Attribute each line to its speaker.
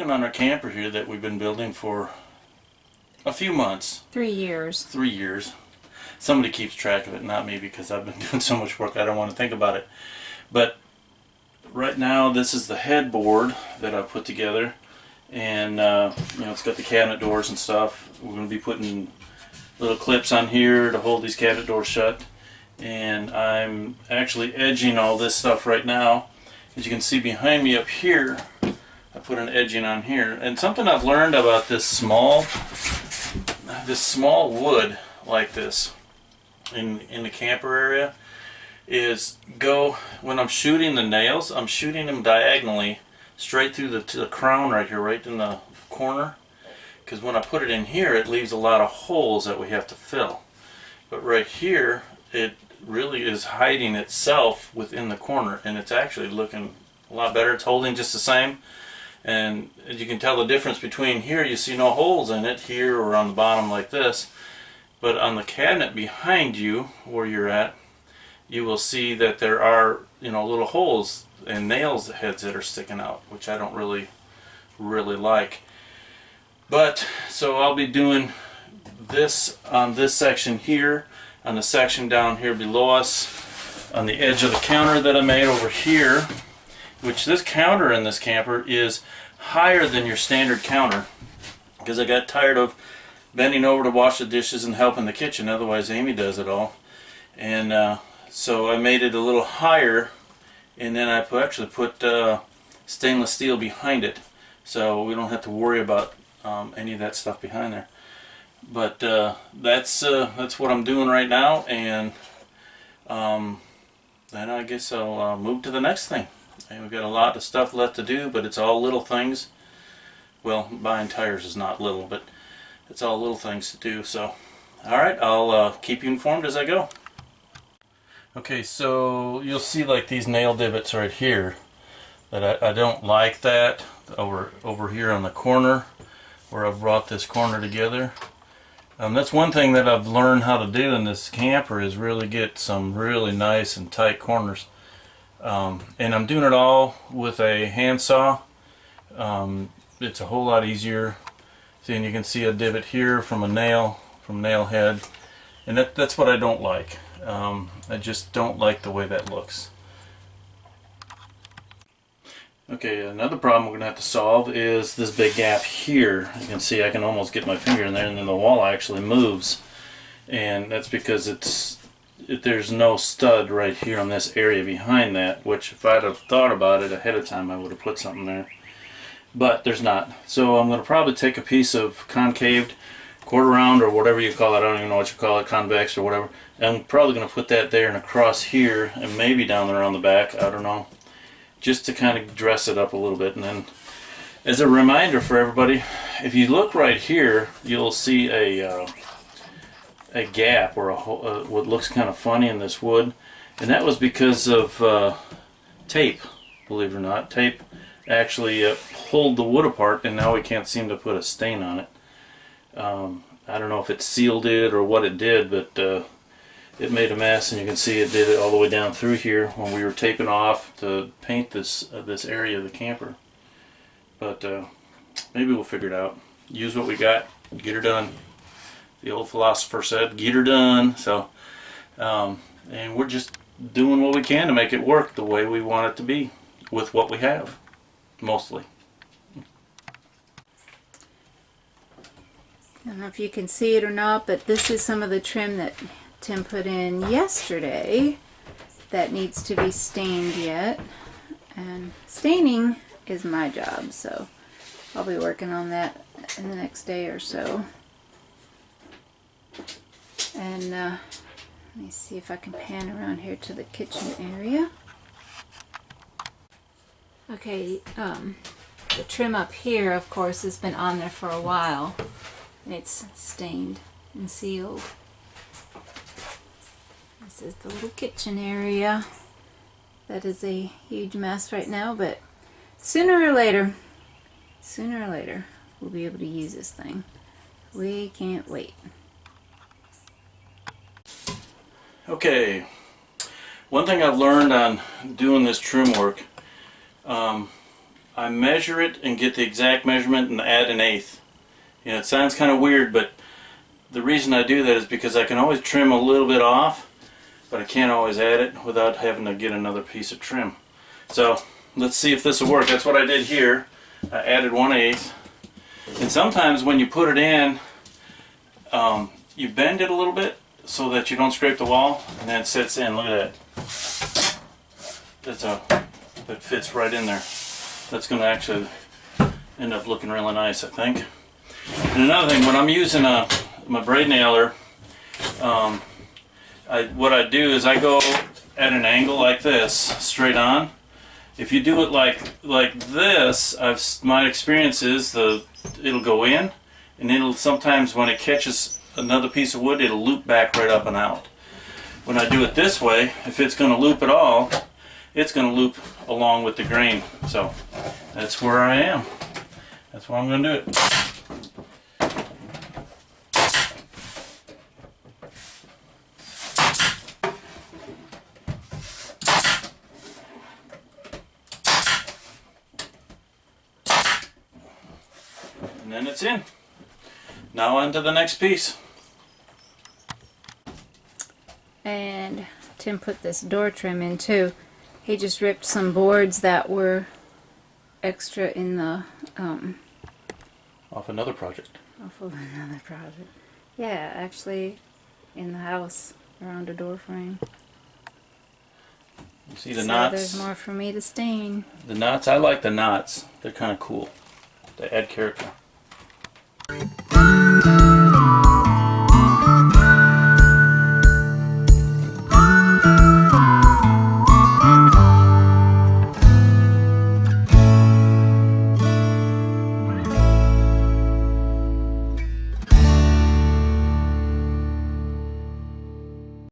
Speaker 1: working on our camper here that we've been building for a few months.
Speaker 2: 3 years.
Speaker 1: 3 years. Somebody keeps track of it, not me, because I've been doing so much work I don't want to think about it. But right now this is the headboard that I put together, and you know, it's got the cabinet doors and stuff. We're going to be putting little clips on here to hold these cabinet doors shut, and I'm actually edging all this stuff right now. As you can see behind me up here, I put an edging on here. And something I've learned about this small wood like this in the camper area is when I'm shooting the nails, I'm shooting them diagonally straight through to the crown right here, right in the corner. Because when I put it in here, it leaves a lot of holes that we have to fill. But right here, it really is hiding itself within the corner, and it's actually looking a lot better. It's holding just the same, and as you can tell the difference between here, you see no holes in it here or on the bottom like this, but on the cabinet behind you where you're at, you will see that there are, you know, little holes and nails heads that are sticking out, which I don't really like. But so I'll be doing this on this section here, on the section down here below us, on the edge of the counter that I made over here, which this counter in this camper is higher than your standard counter, because I got tired of bending over to wash the dishes and help in the kitchen. Otherwise Amy does it all. And so I made it a little higher, and then I actually put stainless steel behind it, so we don't have to worry about any of that stuff behind there. But that's what I'm doing right now, and then I guess I'll move to the next thing. And we've got a lot of stuff left to do, but it's all little things. Well, buying tires is not little, but it's all little things to do. So, alright, I'll keep you informed as I go. Okay, so you'll see like these nail divots right here that I don't like that over here on the corner where I've brought this corner together. That's one thing that I've learned how to do in this camper, is really get some really nice and tight corners. And I'm doing it all with a handsaw. It's a whole lot easier. See, and you can see a divot here from a nail head, and that's what I don't like. I just don't like the way that looks. Okay, another problem we're going to have to solve is this big gap here. You can see I can almost get my finger in there, and then the wall actually moves. And that's because there's no stud right here on this area behind that, which if I'd have thought about it ahead of time, I would have put something there. But there's not. So I'm going to probably take a piece of concaved quarter round, or whatever you call it, I don't even know what you call it, convex or whatever. And I'm probably going to put that there and across here, and maybe down there on the back, I don't know, just to kind of dress it up a little bit. And then as a reminder for everybody, if you look right here, you'll see a gap or what looks kind of funny in this wood, and that was because of tape. Believe it or not, tape actually pulled the wood apart, and now we can't seem to put a stain on it. I don't know if it sealed it or what it did, but it made a mess, and you can see it did it all the way down through here when we were taping off to paint this area of the camper. But maybe we'll figure it out. Use what we got, get her done. The old philosopher said, get her done. So, and we're just doing what we can to make it work the way we want it to be with what we have, mostly.
Speaker 2: I don't know if you can see it or not, but this is some of the trim that Tim put in yesterday that needs to be stained yet. And staining is my job, so I'll be working on that in the next day or so. And let me see if I can pan around here to the kitchen area. Okay, the trim up here, of course, has been on there for a while, and it's stained and sealed. This is the little kitchen area. That is a huge mess right now, but sooner or later, we'll be able to use this thing. We can't wait.
Speaker 1: Okay, one thing I've learned on doing this trim work, I measure it and get the exact measurement and add an eighth. You know, it sounds kind of weird, but the reason I do that is because I can always trim a little bit off, but I can't always add it without having to get another piece of trim. So let's see if this will work. That's what I did here. I added 1/8. And sometimes when you put it in, you bend it a little bit so that you don't scrape the wall, and then it sits in. Look at that. That fits right in there. That's going to actually end up looking really nice, I think. And another thing, when I'm using my braid nailer, what I do is I go at an angle like this, straight on. If you do it like this, my experience is it'll go in, and it'll sometimes when it catches another piece of wood, it'll loop back right up and out. When I do it this way, if it's going to loop at all, it's going to loop along with the grain. So that's where I am. That's where I'm going to do it. And then it's in. Now on to the next piece.
Speaker 2: And Tim put this door trim in too. He just ripped some boards that were extra in the
Speaker 1: Off another project.
Speaker 2: off of another project. Yeah, actually in the house around a door frame.
Speaker 1: You see the
Speaker 2: So
Speaker 1: knots?
Speaker 2: there's more for me to stain.
Speaker 1: The knots, I like the knots. They're kind of cool. They add character.